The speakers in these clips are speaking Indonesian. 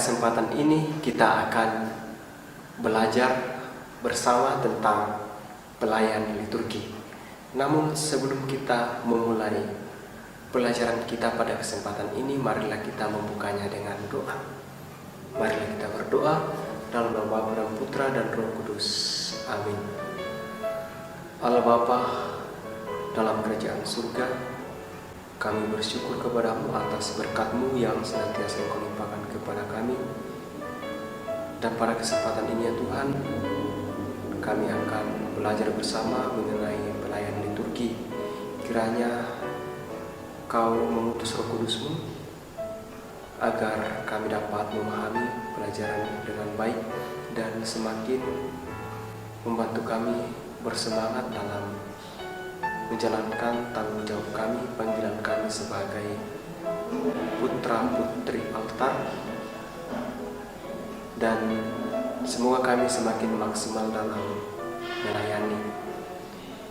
kesempatan ini kita akan belajar bersama tentang pelayan liturgi. Namun sebelum kita memulai pelajaran kita pada kesempatan ini, marilah kita membukanya dengan doa. Marilah kita berdoa dalam nama Bapa dan Putra dan Roh Kudus. Amin. Allah Bapa dalam kerajaan surga, kami bersyukur kepadamu atas berkat-Mu yang senantiasa Engkau limpahkan kepada kami. Dan pada kesempatan ini ya Tuhan, kami akan belajar bersama mengenai pelayan liturgi. Kiranya Kau mengutus Roh Kudus-Mu agar kami dapat memahami pelajaran dengan baik dan semakin membantu kami bersemangat dalam menjalankan tanggung jawab kami, panggilan kami sebagai putra-putri altar, dan semoga kami semakin maksimal dalam melayani.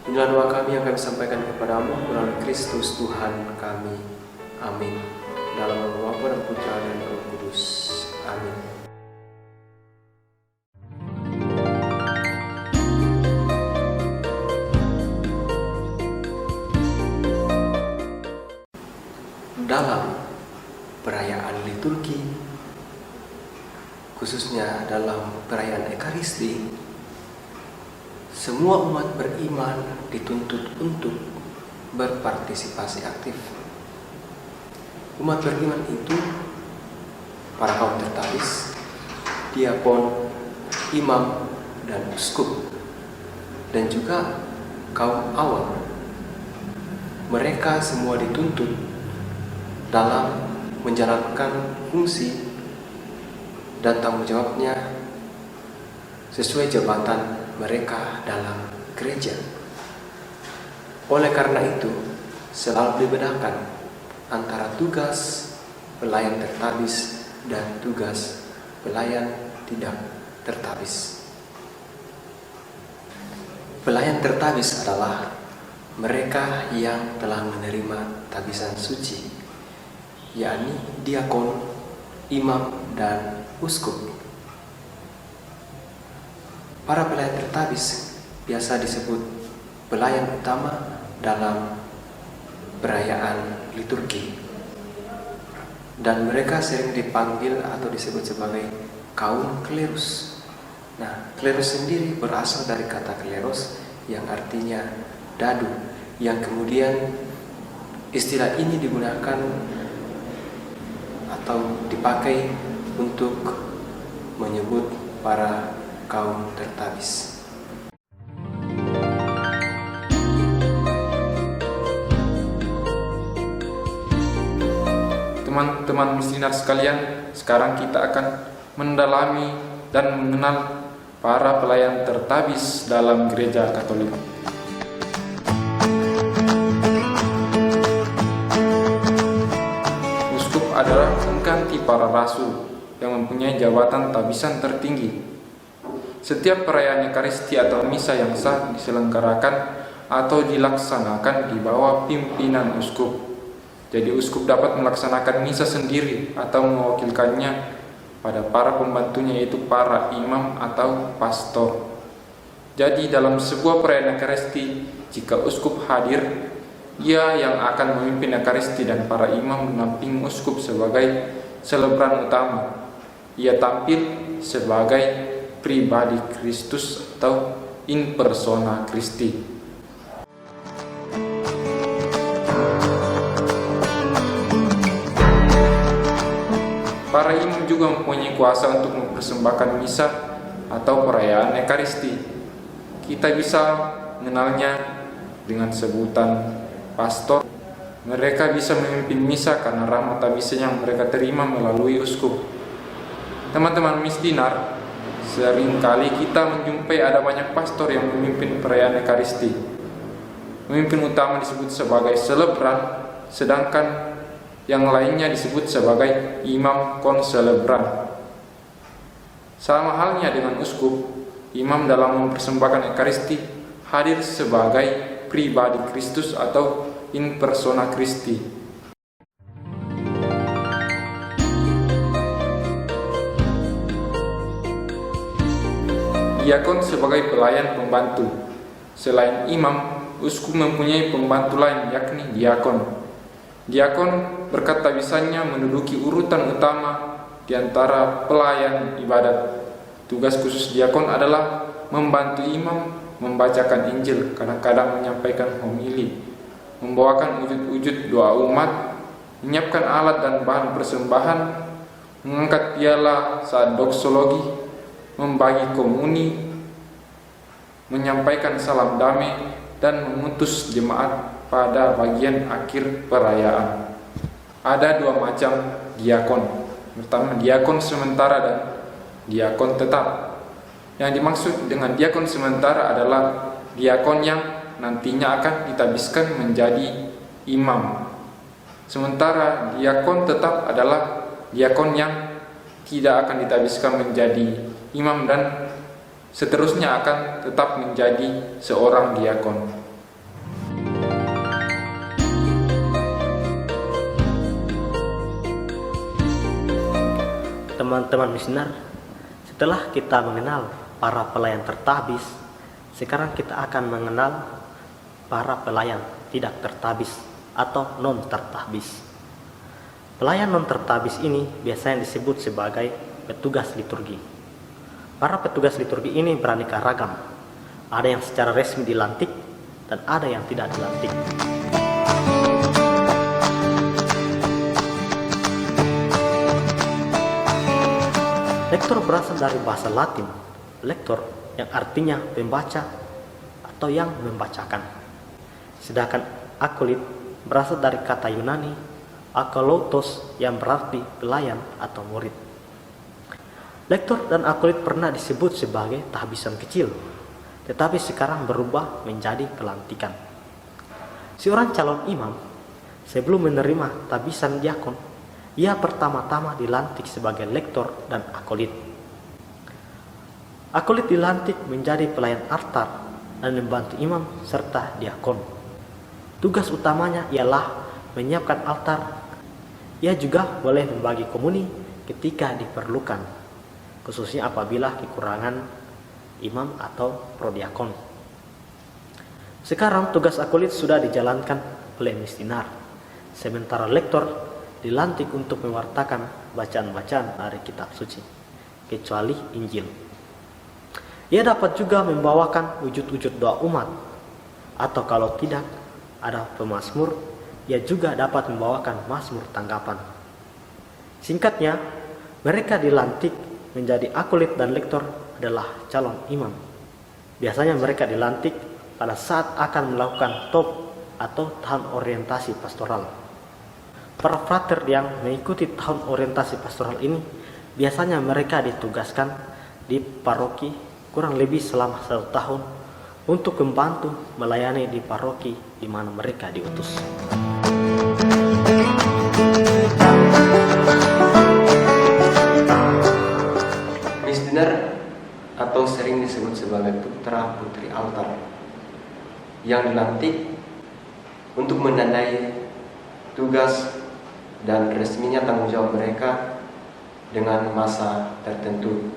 Inilah doa kami yang kami sampaikan kepadamu melalui Kristus Tuhan kami. Amin. Dalam nama Bapa dan Putra dan Roh Kudus. Amin. Dalam perayaan liturgi, khususnya dalam perayaan Ekaristi, semua umat beriman dituntut untuk berpartisipasi aktif. Umat beriman itu para kaum tertabis, diakon, imam, dan uskup, dan juga kaum awam. Mereka semua dituntut dalam menjalankan fungsi dan tanggung jawabnya sesuai jabatan mereka dalam gereja. Oleh karena itu, selalu dibedakan antara tugas pelayan tertabis dan tugas pelayan tidak tertabis. Pelayan tertabis adalah mereka yang telah menerima tabisan suci, yakni diakon, imam, dan uskup. Para pelayan tertabis biasa disebut pelayan utama dalam perayaan liturgi, dan mereka sering dipanggil atau disebut sebagai kaum klerus. Nah, klerus sendiri berasal dari kata kleros yang artinya dadu, yang kemudian istilah ini digunakan atau dipakai untuk menyebut para kaum tertabis. Teman-teman misinar sekalian, sekarang kita akan mendalami dan mengenal para pelayan tertabis dalam gereja Katolik. Uskup adalah pengganti para rasul yang mempunyai jabatan tabisan tertinggi. Setiap perayaan Ekaristi atau misa yang sah diselenggarakan atau dilaksanakan di bawah pimpinan uskup. Jadi uskup dapat melaksanakan misa sendiri atau mewakilkannya pada para pembantunya, yaitu para imam atau pastor. Jadi dalam sebuah perayaan Ekaristi, jika uskup hadir, ia yang akan memimpin Ekaristi dan para imam menampingi uskup sebagai selebran utama. Ia tampil sebagai pribadi Kristus atau in persona Christi. Para imam juga mempunyai kuasa untuk mempersembahkan misa atau perayaan Ekaristi. Kita bisa mengenalnya dengan sebutan pastor. Mereka bisa memimpin misa karena rahmat tabisan yang mereka terima melalui uskup. Teman-teman misdinar, seringkali kita menjumpai ada banyak pastor yang memimpin perayaan Ekaristi. Pemimpin utama disebut sebagai selebran, sedangkan yang lainnya disebut sebagai imam konselebran. Sama halnya dengan uskup, imam dalam mempersembahkan Ekaristi hadir sebagai pribadi Kristus atau in persona Christi. diakon sebagai pelayan pembantu. Selain imam, uskup mempunyai pembantu lain yakni diakon. Diakon berkat tabisannya menduduki urutan utama di antara pelayan ibadat. Tugas khusus diakon adalah membantu imam membacakan Injil, kadang-kadang menyampaikan homili, membawakan wujud-wujud doa umat, menyiapkan alat dan bahan persembahan, mengangkat piala saat doksologi, membagi komuni, menyampaikan salam damai, dan mengutus jemaat pada bagian akhir perayaan. Ada dua macam diakon. Pertama, diakon sementara dan diakon tetap. Yang dimaksud dengan diakon sementara adalah diakon yang nantinya akan ditabiskan menjadi imam. Sementara diakon tetap adalah diakon yang tidak akan ditabiskan menjadi imam dan seterusnya akan tetap menjadi seorang diakon. Teman-teman misioner, setelah kita mengenal para pelayan tertabis, sekarang kita akan mengenal para pelayan tidak tertabis atau non tertabis. Pelayan non tertabis ini biasanya disebut sebagai petugas liturgi. Para petugas liturgi ini beraneka ragam. Ada yang secara resmi dilantik dan ada yang tidak dilantik. Lektor berasal dari bahasa Latin, lektor yang artinya pembaca atau yang membacakan. Sedangkan akolit berasal dari kata Yunani akolotos yang berarti pelayan atau murid. Lektor dan akolit pernah disebut sebagai tahbisan kecil, tetapi sekarang berubah menjadi pelantikan. Seorang calon imam sebelum menerima tahbisan diakon, ia pertama-tama dilantik sebagai lektor dan akolit. Akolit dilantik menjadi pelayan altar dan membantu imam serta diakon. Tugas utamanya ialah menyiapkan altar. Ia juga boleh membagi komuni ketika diperlukan, khususnya apabila kekurangan imam atau prodiakon. Sekarang tugas akolit sudah dijalankan oleh misioner, sementara lektor dilantik untuk mewartakan bacaan-bacaan dari kitab suci, kecuali Injil. Ia dapat juga membawakan wujud-wujud doa umat, atau kalau tidak ada pemazmur, ia juga dapat membawakan mazmur tanggapan. Singkatnya, mereka dilantik menjadi akolit dan lektor adalah calon imam. Biasanya mereka dilantik pada saat akan melakukan top atau tahun orientasi pastoral. Para frater yang mengikuti tahun orientasi pastoral ini biasanya mereka ditugaskan di paroki kurang lebih selama 1 tahun untuk membantu melayani di paroki di mana mereka diutus. Misioner atau sering disebut sebagai putra putri altar yang dilantik untuk menandai tugas dan resminya tanggung jawab mereka dengan masa tertentu.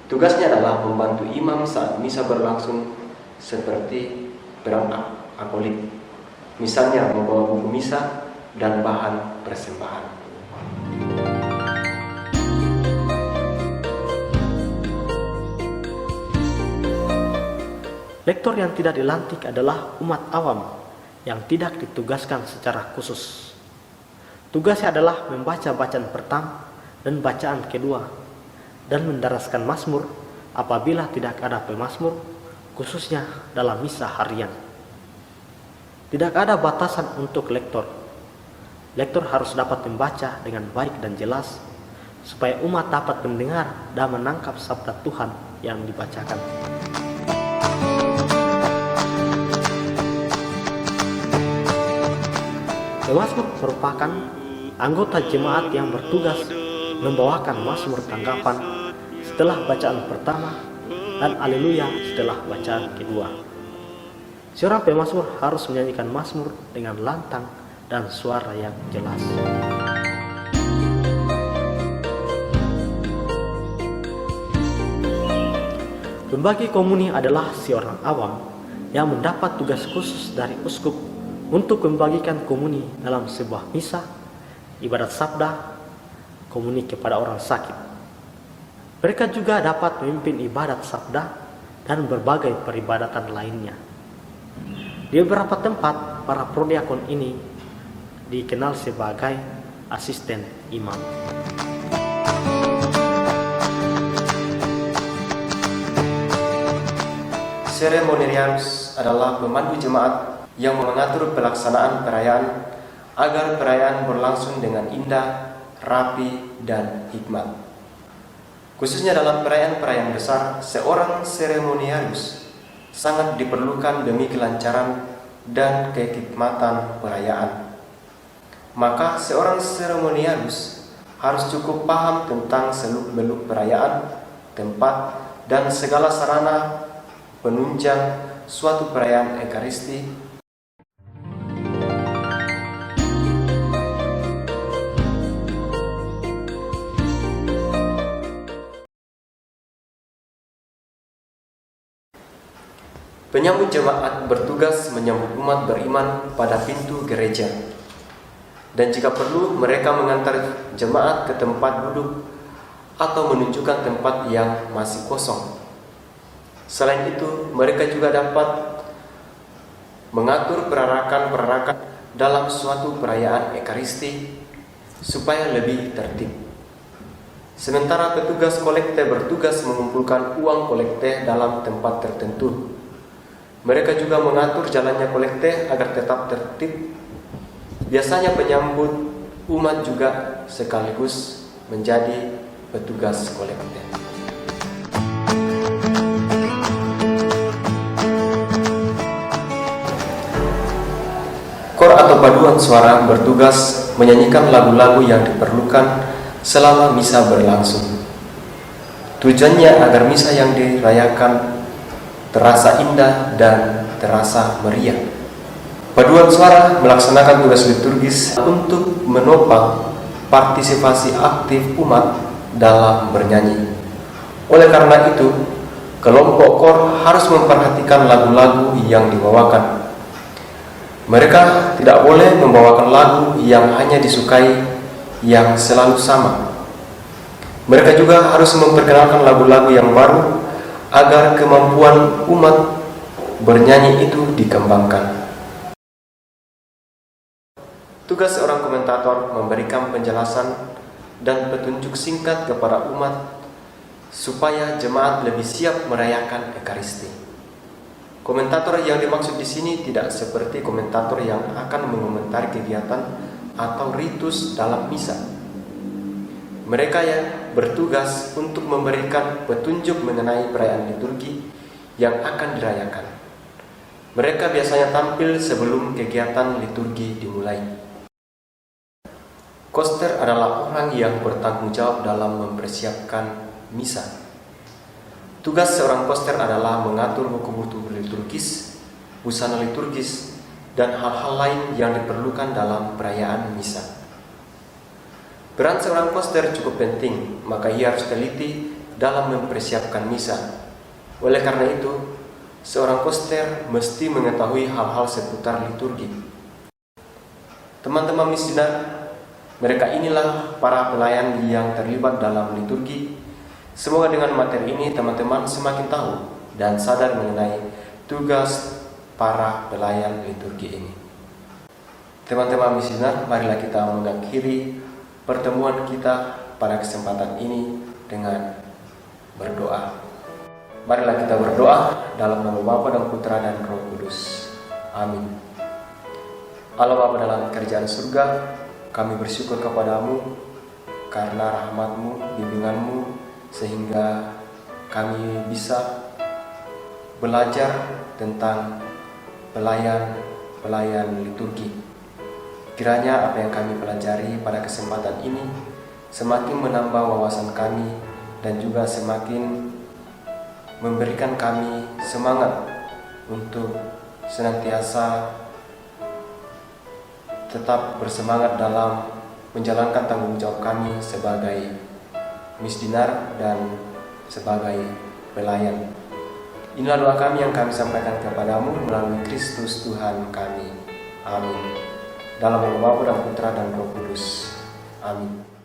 Tugasnya adalah membantu imam saat misa berlangsung seperti peran akolit, misalnya membawa buku misa dan bahan persembahan. Lektor yang tidak dilantik adalah umat awam yang tidak ditugaskan secara khusus. Tugasnya adalah membaca bacaan pertama dan bacaan kedua dan mendaraskan mazmur apabila tidak ada pemazmur, khususnya dalam misa harian. Tidak ada batasan untuk lektor. Lektor harus dapat membaca dengan baik dan jelas supaya umat dapat mendengar dan menangkap sabda Tuhan yang dibacakan. Pemazmur merupakan anggota jemaat yang bertugas membawakan mazmur tanggapan setelah bacaan pertama dan haleluya setelah bacaan kedua. Seorang pemazmur harus menyanyikan mazmur dengan lantang dan suara yang jelas. Pembagi komuni adalah seorang awam yang mendapat tugas khusus dari uskup untuk membagikan komuni dalam sebuah misa, ibadat sabda, komuni kepada orang sakit. Mereka juga dapat memimpin ibadat sabda dan berbagai peribadatan lainnya. Di beberapa tempat, para prodiakon ini dikenal sebagai asisten imam. Seremoniarius adalah pemandu jemaat yang mengatur pelaksanaan perayaan agar perayaan berlangsung dengan indah, rapi, dan hikmat. Khususnya dalam perayaan-perayaan besar, seorang seremoniarius sangat diperlukan demi kelancaran dan kehikmatan perayaan. Maka seorang seremoniarius harus cukup paham tentang seluk-beluk perayaan, tempat, dan segala sarana penunjang suatu perayaan Ekaristi. Penyambut jemaat bertugas menyambut umat beriman pada pintu gereja, dan jika perlu mereka mengantar jemaat ke tempat duduk atau menunjukkan tempat yang masih kosong. Selain itu, mereka juga dapat mengatur perarakan dalam suatu perayaan Ekaristi supaya lebih tertib. Sementara petugas kolekte bertugas mengumpulkan uang kolekte dalam tempat tertentu. Mereka juga mengatur jalannya kolekte agar tetap tertib. Biasanya penyambut umat juga sekaligus menjadi petugas kolekte. Kor atau paduan suara bertugas menyanyikan lagu-lagu yang diperlukan selama misa berlangsung. Tujuannya agar misa yang dirayakan terasa indah dan terasa meriah. Paduan suara melaksanakan tugas liturgis untuk menopang partisipasi aktif umat dalam bernyanyi. Oleh karena itu, kelompok kor harus memperhatikan lagu-lagu yang dibawakan. Mereka tidak boleh membawakan lagu yang hanya disukai yang selalu sama. Mereka juga harus memperkenalkan lagu-lagu yang baru agar kemampuan umat bernyanyi itu dikembangkan. Tugas seorang komentator memberikan penjelasan dan petunjuk singkat kepada umat supaya jemaat lebih siap merayakan Ekaristi. Komentator yang dimaksud di sini tidak seperti komentator yang akan mengomentari kegiatan atau ritus dalam misa. Mereka yang bertugas untuk memberikan petunjuk mengenai perayaan liturgi yang akan dirayakan. Mereka biasanya tampil sebelum kegiatan liturgi dimulai. Koster adalah orang yang bertanggung jawab dalam mempersiapkan misa. Tugas seorang koster adalah mengatur buku-buku liturgis, busana liturgis, dan hal-hal lain yang diperlukan dalam perayaan misa. Peran seorang koster cukup penting, maka ia harus teliti dalam mempersiapkan misa. Oleh karena itu, seorang koster mesti mengetahui hal-hal seputar liturgi. Teman-teman misioner, mereka inilah para pelayan yang terlibat dalam liturgi. Semoga dengan materi ini teman-teman semakin tahu dan sadar mengenai tugas para pelayan liturgi ini. Teman-teman misioner, marilah kita mengakhiri pertemuan kita pada kesempatan ini dengan berdoa. Marilah kita berdoa dalam nama Bapa dan Putra dan Roh Kudus. Amin. Allah Bapa dalam kerajaan surga, kami bersyukur kepadamu karena rahmat-Mu, bimbingan-Mu, sehingga kami bisa belajar tentang pelayan liturgi. Kiranya apa yang kami pelajari pada kesempatan ini semakin menambah wawasan kami dan juga semakin memberikan kami semangat untuk senantiasa tetap bersemangat dalam menjalankan tanggung jawab kami sebagai misdinar dan sebagai pelayan. Inilah doa kami yang kami sampaikan kepadamu melalui Kristus Tuhan kami. Amin. Dalam nama Bapa dan Putra dan Roh Kudus. Amin.